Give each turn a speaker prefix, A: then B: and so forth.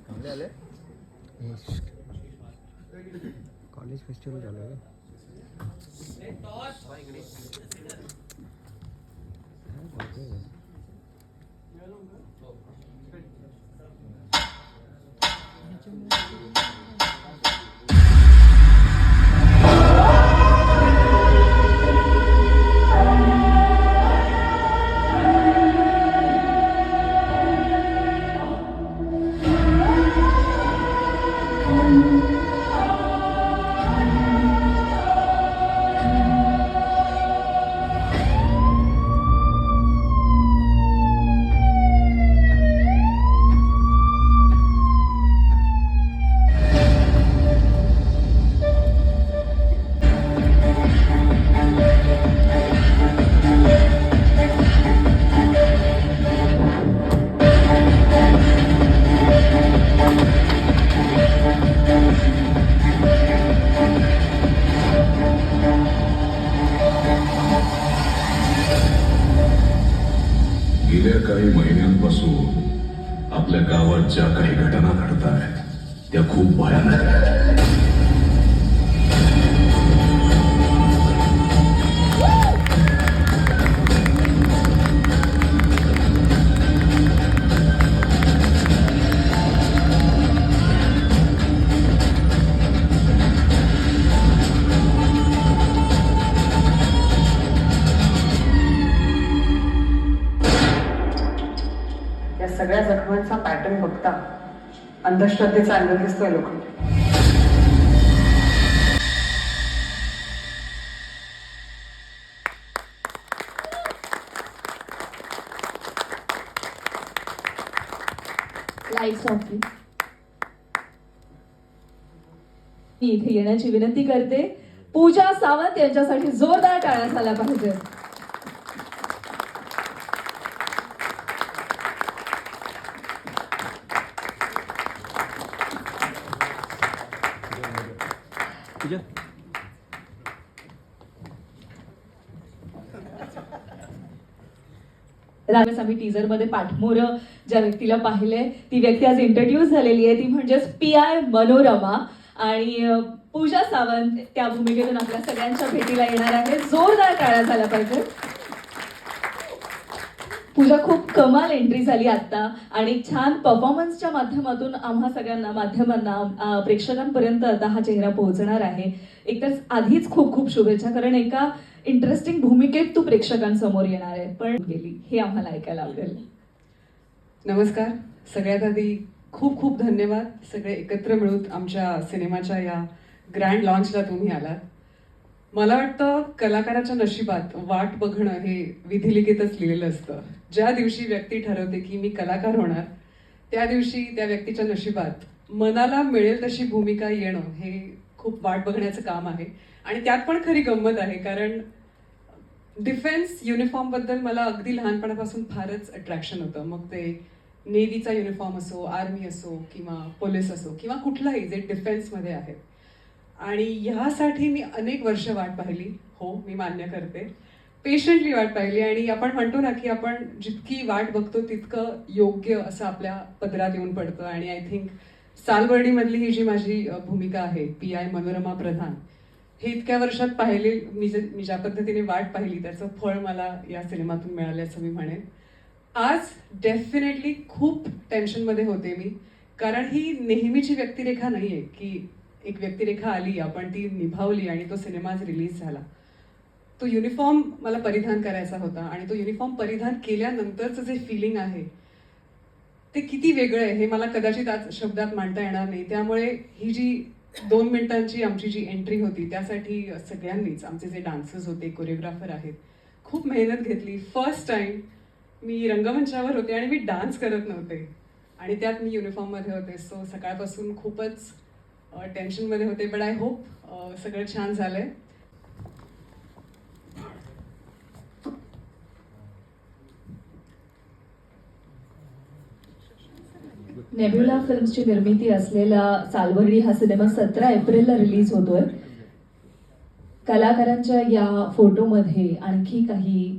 A: चांगले आले. College festival झालं आहे.
B: गेल्या काही महिन्यांपासून आपल्या गावात ज्या काही घटना घडत आहेत त्या खूप भयानक आहेत.
C: या सगळ्या जखमांचा पॅटर्न बघता अंधश्रद्धेचा अंग दिसतोय लोक.
D: Lights of please. मी इथे येण्याची विनंती करते. पूजा सावंत यांच्यासाठी जोरदार टाळ्या झाल्या पाहिजे.
A: पूजा
D: रामेश, आम्ही टीजर मध्ये पाठमोरं ज्या व्यक्तीला पाहिले ती व्यक्ती आज इंट्रोड्यूस झालेली आहे. ती म्हणजेच PI मनोरमा. आणि पूजा सावंत त्या भूमिकेतून आपल्या सगळ्यांच्या भेटीला येणार आहे. जोरदार टाळ्या झाल्या पाहिजे. पूजा, खूप कमाल एंट्री झाली आता आणि छान परफॉर्मन्सच्या माध्यमातून आम्हा सगळ्यांना, माध्यमांना, प्रेक्षकांपर्यंत आता हा चेहरा पोहोचणार आहे. एकतर आधीच खूप खूप शुभेच्छा, कारण एका इंटरेस्टिंग भूमिकेत तू प्रेक्षकांसमोर येणार आहे. पण गेली हे आम्हाला ऐकायला आवडेल.
C: नमस्कार. सगळ्यात आधी खूप खूप धन्यवाद. सगळे एकत्र मिळून आमच्या सिनेमाच्या या ग्रँड लॉन्चला तुम्ही आलात. मला वाटतं कलाकाराच्या नशिबात वाट बघणं हे विधिलिखितच लिहिलेलं असतं. ज्या दिवशी व्यक्ती ठरवते की मी कलाकार होणार, त्या दिवशी त्या व्यक्तीच्या नशिबात मनाला मिळेल तशी भूमिका येणं हे खूप वाट बघण्याचं काम आहे. आणि त्यात पण खरी गंमत आहे, कारण डिफेन्स युनिफॉर्मबद्दल मला अगदी लहानपणापासून फारच अट्रॅक्शन होतं. मग ते नेव्हीचा युनिफॉर्म असो, आर्मी असो किंवा पोलीस असो किंवा कुठलाही जे डिफेन्समध्ये आहे. आणि ह्यासाठी मी अनेक वर्ष वाट पाहिली. हो, मी मान्य करते, पेशंटली वाट पाहिली. आणि आपण म्हणतो ना की आपण जितकी वाट बघतो तितकं योग्य असं आपल्या पदरात येऊन पडतं. आणि आय थिंक सालबर्डीमधली ही जी माझी भूमिका आहे, PI मनोरमा प्रधान, हे इतक्या वर्षात पाहिले, मी ज्या पद्धतीने वाट पाहिली त्याचं फळ मला या सिनेमातून मिळालं असं मी म्हणेन. आज डेफिनेटली खूप टेन्शनमध्ये होते मी, कारण ही नेहमीची व्यक्तिरेखा नाही आहे की एक व्यक्तिरेखा आली, आपण ती निभावली आणि तो सिनेमा आज रिलीज झाला. तो युनिफॉर्म मला परिधान करायचा होता आणि तो युनिफॉर्म परिधान केल्यानंतरचं जे फिलिंग आहे ते किती वेगळं आहे हे मला कदाचित आज शब्दात मांडता येणार नाही. त्यामुळे ही जी 2 मिनिटांची आमची जी एंट्री होती त्यासाठी सगळ्यांनीच, आमचे जे डान्सर्स होते, कोरिओग्राफर आहेत, खूप मेहनत घेतली. फर्स्ट टाइम मी रंगमंचावर होते आणि मी डान्स करत नव्हते आणि त्यात मी युनिफॉर्ममध्ये होते. सो सकाळपासून खूपच टेन्शनमध्ये होते. बट आय होप सगळं छान झालंय.
D: नेब्युला फिल्म्सची निर्मिती असलेला सालवर्डी हा सिनेमा 17 एप्रिलला रिलीज होतोय. कलाकारांच्या या फोटोमध्ये आणखी काही